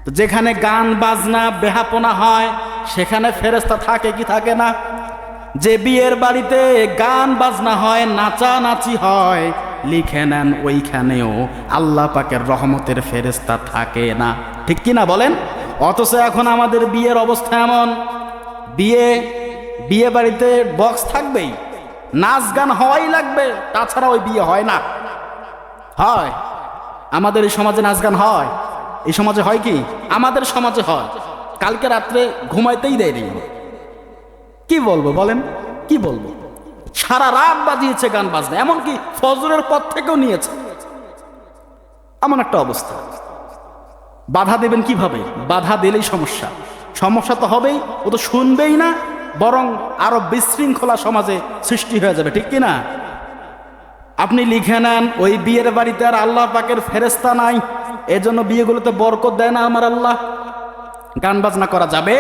তো যেখানে গান বাজনা বেহাপনা হয় সেখানে ফেরেশতা থাকে কি থাকে না? যে বিয়ের বাড়িতে গান বাজনা হয়, নাচানাচি হয়, লিখে নেন ওইখানেও আল্লাহ পাকের রহমতের ফেরেশতা থাকে না, ঠিক কি না বলেন? অথচ এখন আমাদের বিয়ের অবস্থা এমন, বিয়ে বাড়িতে বক্স থাকবেই, নাচ গান হওয়াই লাগবে, তাছাড়া ওই বিয়ে হয় না। হয় আমাদের এই সমাজে নাচ গান হয়? এই সমাজে হয় কি? আমাদের সমাজে হয়। কালকে রাত্রে ঘুমাইতেই দেয়নি। কি বলবো বলেন, কি বলবো? সারা রাত বাজিয়েছে গান বাজনা, এমনকি ফজরের পর থেকেও নিয়েছে। এমন একটা অবস্থা। বাধা দেবেন কিভাবে? বাধা দিলেই সমস্যা। সমস্যা তো হবেই, ও তো শুনবেই না, বরং আরো বিশৃঙ্খলা সমাজে সৃষ্টি হয়ে যাবে, ঠিক কিনা? আপনি লিখে নেন ওই বিয়ের বাড়িতে আর আল্লাহ পাকের ফেরেশতা নাই, এজন্য বিয়েগুলোতে বরকত দেয় না আমার আল্লাহ। গান বাজনা করা যাবে?